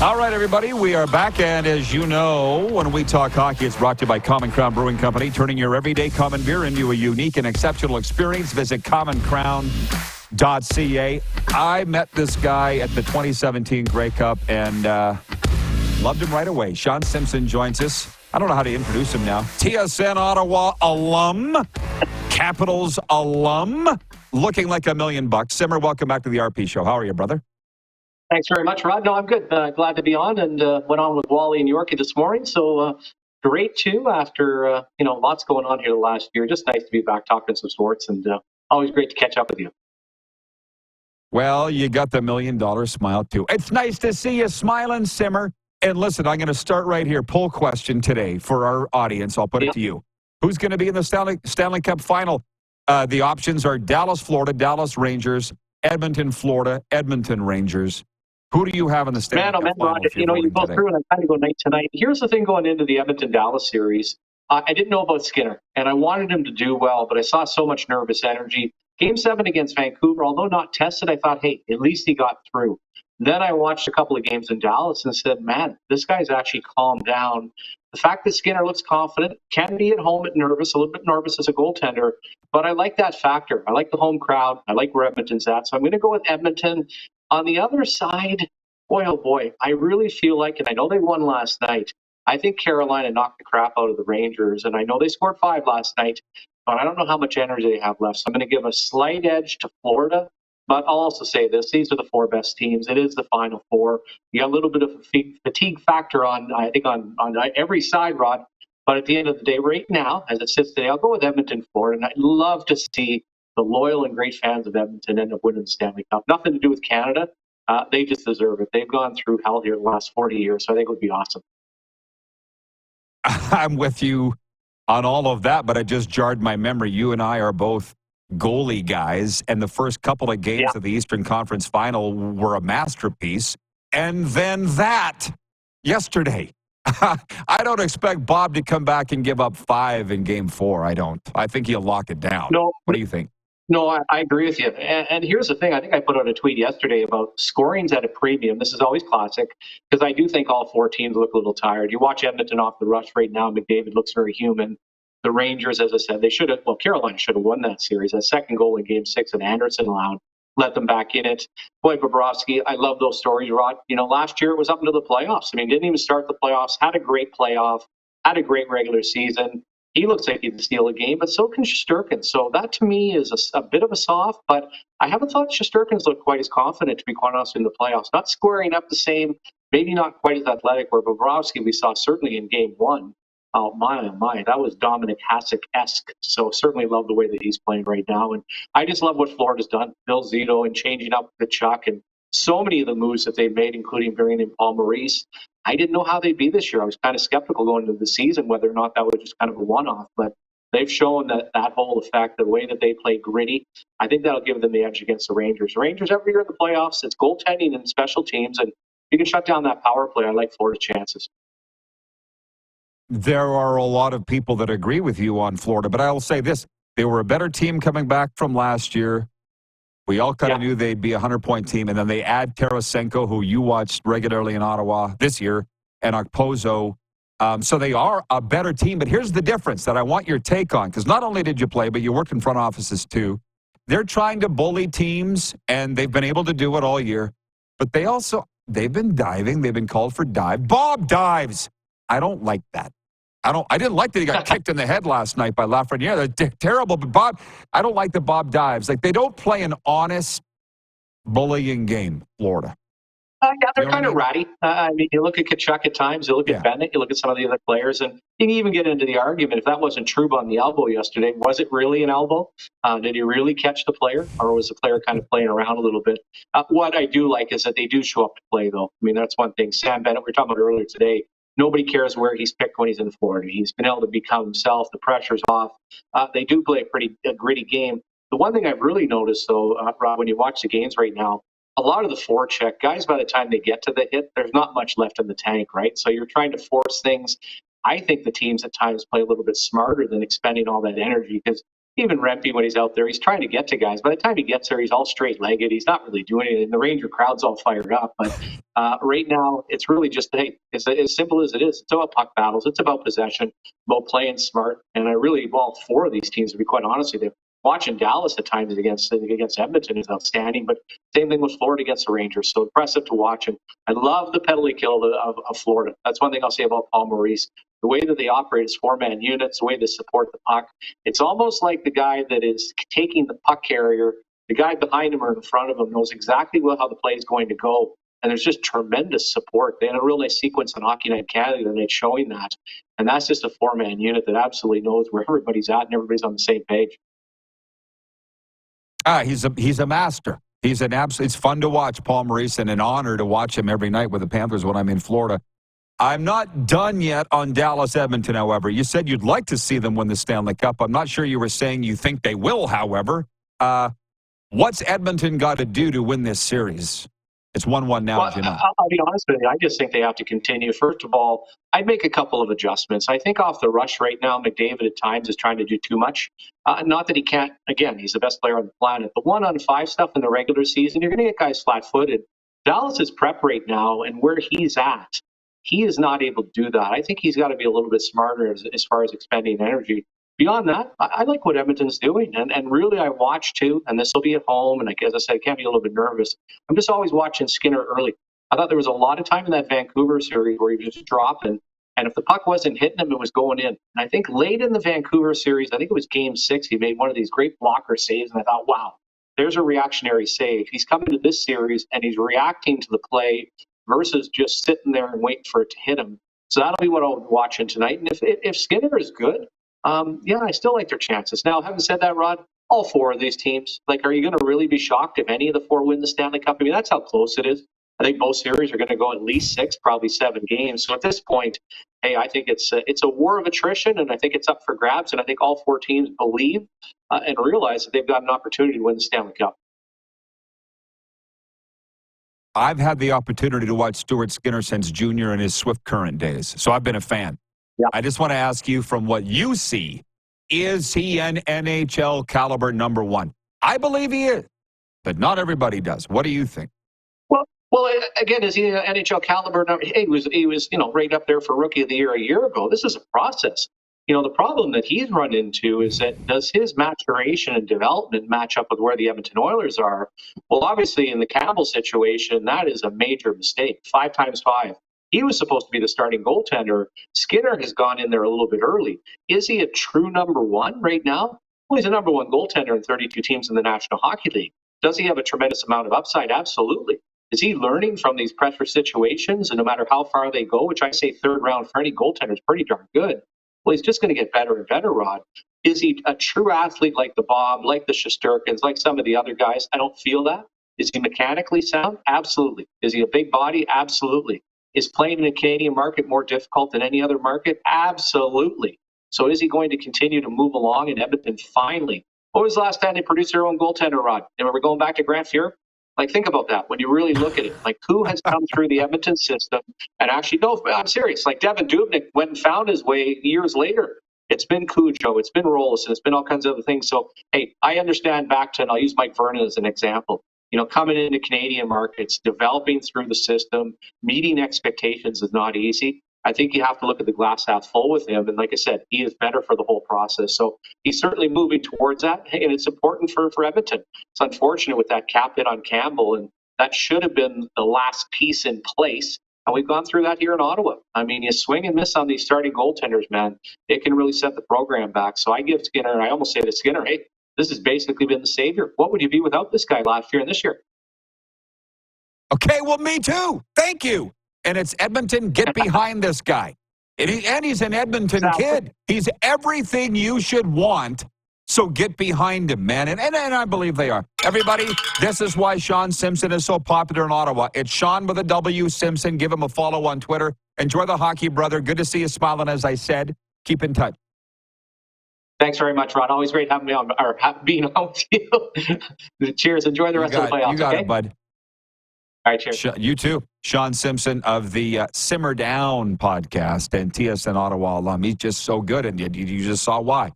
All right, everybody, we are back, and as you know, when we talk hockey, it's brought to you by Common Crown Brewing Company, turning your everyday common beer into a unique and exceptional experience. Visit commoncrown.ca. I met this guy at the 2017 Grey Cup and loved him right away. Shawn Simpson joins us. I don't know how to introduce him now. TSN Ottawa alum, Capitals alum, looking like $1 million. Simmer, welcome back to the RP Show. How are you, brother? Thanks very much, Rod. No, I'm good. Glad to be on, and went on with Wally and Yorkie this morning. So great too. After lots going on here the last year, just nice to be back talking some sports, and always great to catch up with you. Well, you got the $1 million smile too. It's nice to see you smiling, Simmer. And listen, I'm going to start right here. Poll question today for our audience. I'll put it to you. Who's going to be in the Stanley Cup final? The options are Dallas, Florida, Dallas Rangers, Edmonton, Florida, Edmonton Rangers. Who do you have in the Stanley Cup final? Rod, you go through and I kind of go night to night. Here's the thing going into the Edmonton-Dallas series. I didn't know about Skinner, and I wanted him to do well, but I saw so much nervous energy. Game 7 against Vancouver, although not tested, I thought, hey, at least he got through. Then I watched a couple of games in Dallas and said, man, this guy's actually calmed down. The fact that Skinner looks confident, can be at home a little bit nervous as a goaltender, but I like that factor. I like the home crowd. I like where Edmonton's at. So I'm going to go with Edmonton. On the other side, boy, oh boy, I really feel like, and I know they won last night, I think Carolina knocked the crap out of the Rangers, and I know they scored 5 last night, but I don't know how much energy they have left. So I'm going to give a slight edge to Florida, but I'll also say this. These are the 4 best teams. It is the Final Four. You got a little bit of a fatigue factor on every side, Rod, but at the end of the day, right now, as it sits today, I'll go with Edmonton, Florida, and I'd love to see the loyal and great fans of Edmonton end up winning the Stanley Cup. Nothing to do with Canada. They just deserve it. They've gone through hell here the last 40 years, so I think it would be awesome. I'm with you on all of that, but it just jarred my memory. You and I are both goalie guys, and the first couple of games of the Eastern Conference Final were a masterpiece. And then that yesterday. I don't expect Bob to come back and give up 5 in Game 4. I don't. I think he'll lock it down. No. What do you think? No, I agree with you. And here's the thing. I think I put out a tweet yesterday about scoring's at a premium. This is always classic because I do think all 4 teams look a little tired. You watch Edmonton off the rush right now. McDavid looks very human. The Rangers, as I said, Carolina should have won that series. That second goal in Game 6 that Anderson allowed let them back in it. Boy, Bobrovsky, I love those stories, Rod. Last year it was up into the playoffs. I mean, didn't even start the playoffs, had a great playoff, had a great regular season. He looks like he can steal a game, but so can Shesterkin. So that to me is a bit of a soft, but I haven't thought Shesterkin's looked quite as confident, to be quite honest, in the playoffs. Not squaring up the same, maybe not quite as athletic, where Bobrovsky we saw certainly in Game 1. Oh, my, that was Dominic Hasek-esque. So certainly love the way that he's playing right now. And I just love what Florida's done. Bill Zito and changing up the Chuck and so many of the moves that they've made, including bringing in Paul Maurice. I didn't know how they'd be this year. I was kind of skeptical going into the season whether or not that was just kind of a one-off. But they've shown that whole effect, the way that they play gritty, I think that'll give them the edge against the Rangers. The Rangers every year in the playoffs, it's goaltending and special teams. And you can shut down that power play. I like Florida's chances. There are a lot of people that agree with you on Florida, but I'll say this. They were a better team coming back from last year. We all kind of knew they'd be a 100-point team, and then they add Tarasenko, who you watched regularly in Ottawa this year, and Okposo. So they are a better team, but here's the difference that I want your take on, because not only did you play, but you worked in front offices too. They're trying to bully teams, and they've been able to do it all year, but they've been diving. They've been called for dive. Bob dives. I don't like that. I didn't like that he got kicked in the head last night by Lafreniere. They're terrible, but Bob, I don't like that Bob dives. Like, they don't play an honest bullying game, Florida. They're kind of ratty. I mean, you look at Kachuk at times, you look at Bennett, you look at some of the other players, and you can even get into the argument, if that wasn't Trouba on the elbow yesterday, was it really an elbow? Did he really catch the player, or was the player kind of playing around a little bit? What I do like is that they do show up to play, though. I mean, that's one thing. Sam Bennett, we were talking about earlier today, nobody cares where he's picked when he's in Florida. He's been able to become himself. The pressure's off. They do play a pretty gritty game. The one thing I've really noticed, though, Rob, when you watch the games right now, a lot of the forecheck, guys, by the time they get to the hit, there's not much left in the tank, right? So you're trying to force things. I think the teams at times play a little bit smarter than expending all that energy because even Rempe, when he's out there, he's trying to get to guys. By the time he gets there, he's all straight-legged. He's not really doing anything. The Ranger crowd's all fired up. But right now, it's really just, hey, it's as simple as it is. It's about puck battles. It's about possession, about playing smart. And all four of these teams, to be quite honest with you, watching Dallas at times against Edmonton is outstanding, but same thing with Florida against the Rangers. So impressive to watch. And I love the penalty kill of Florida. That's one thing I'll say about Paul Maurice. The way that they operate as four-man units, the way they support the puck, it's almost like the guy that is taking the puck carrier, the guy behind him or in front of him knows exactly how the play is going to go. And there's just tremendous support. They had a real nice sequence on Hockey Night Canada and it's showing that. And that's just a four-man unit that absolutely knows where everybody's at and everybody's on the same page. He's a master. He's an absolute. It's fun to watch Paul Maurice and an honor to watch him every night with the Panthers when I'm in Florida. I'm not done yet on Dallas Edmonton, however. You said you'd like to see them win the Stanley Cup. I'm not sure you were saying you think they will, however. What's Edmonton got to do to win this series? It's 1-1 now, as you know. I'll be honest with you. I just think they have to continue. First of all, I'd make a couple of adjustments. I think off the rush right now, McDavid at times is trying to do too much. Not that he can't. Again, he's the best player on the planet. The 1-on-5 stuff in the regular season, you're going to get guys flat-footed. Dallas's prep right now and where he's at, he is not able to do that. I think he's got to be a little bit smarter as far as expending energy. Beyond that, I like what Edmonton's doing. And really, I watch too, and this will be at home. And as I said, I can't be a little bit nervous. I'm just always watching Skinner early. I thought there was a lot of time in that Vancouver series where he was just dropping. And if the puck wasn't hitting him, it was going in. And I think late in the Vancouver series, I think it was game 6, he made one of these great blocker saves. And I thought, wow, there's a reactionary save. He's coming to this series and he's reacting to the play versus just sitting there and waiting for it to hit him. So that'll be what I'll be watching tonight. And if Skinner is good, I still like their chances. Now, having said that, Rod, all four of these teams, are you going to really be shocked if any of the four win the Stanley Cup? I mean, that's how close it is. I think both series are going to go at least 6, probably 7 games. So at this point, hey, I think it's a war of attrition, and I think it's up for grabs. And I think all four teams believe and realize that they've got an opportunity to win the Stanley Cup. I've had the opportunity to watch Stuart Skinner since junior in his Swift Current days, so I've been a fan. Yeah. I just want to ask you, from what you see, is he an NHL caliber number 1? I believe he is, but not everybody does. What do you think? Well, again, is he an NHL caliber number? He was right up there for Rookie of the Year a year ago. This is a process. The problem that he's run into is that does his maturation and development match up with where the Edmonton Oilers are? Well, obviously, in the Campbell situation, that is a major mistake. 5 times 5. He was supposed to be the starting goaltender. Skinner has gone in there a little bit early. Is he a true number 1 right now? Well, he's a number 1 goaltender in 32 teams in the National Hockey League. Does he have a tremendous amount of upside? Absolutely. Is he learning from these pressure situations? And no matter how far they go, which I say 3rd round for any goaltender is pretty darn good. Well, he's just going to get better and better, Rod. Is he a true athlete like the Bob, like the Shesterkins, like some of the other guys? I don't feel that. Is he mechanically sound? Absolutely. Is he a big body? Absolutely. Is playing in a Canadian market more difficult than any other market? Absolutely. So is he going to continue to move along in Edmonton finally? What was the last time they produced their own goaltender, Rod? And we're going back to Grant Fuhr? Think about that when you really look at it. Who has come through the Edmonton system and actually, no, I'm serious. Devin Dubnyk went and found his way years later. It's been Cujo, it's been Rolison, it's been all kinds of other things. So, hey, I understand back to, and I'll use Mike Vernon as an example, coming into Canadian markets, developing through the system, meeting expectations is not easy. I think you have to look at the glass half full with him. And like I said, he is better for the whole process. So he's certainly moving towards that. Hey, and it's important for Edmonton. It's unfortunate with that cap hit on Campbell, and that should have been the last piece in place. And we've gone through that here in Ottawa. I mean, you swing and miss on these starting goaltenders, man. It can really set the program back. So I give Skinner, and I almost say to Skinner, hey, this has basically been the savior. What would you be without this guy last year and this year? Okay, well, me too. Thank you. And it's Edmonton, get behind this guy. And he's an Edmonton kid. He's everything you should want, so get behind him, man. And I believe they are. Everybody, this is why Shawn Simpson is so popular in Ottawa. It's Shawn with a W, Simpson. Give him a follow on Twitter. Enjoy the hockey, brother. Good to see you smiling, as I said. Keep in touch. Thanks very much, Rod. Always great having me on, or being on with you. Cheers. Enjoy the rest of the playoffs. You got it, bud. All right, cheers. You too. Shawn Simpson of the Simmer Down podcast and TSN Ottawa alum. He's just so good, and you just saw why.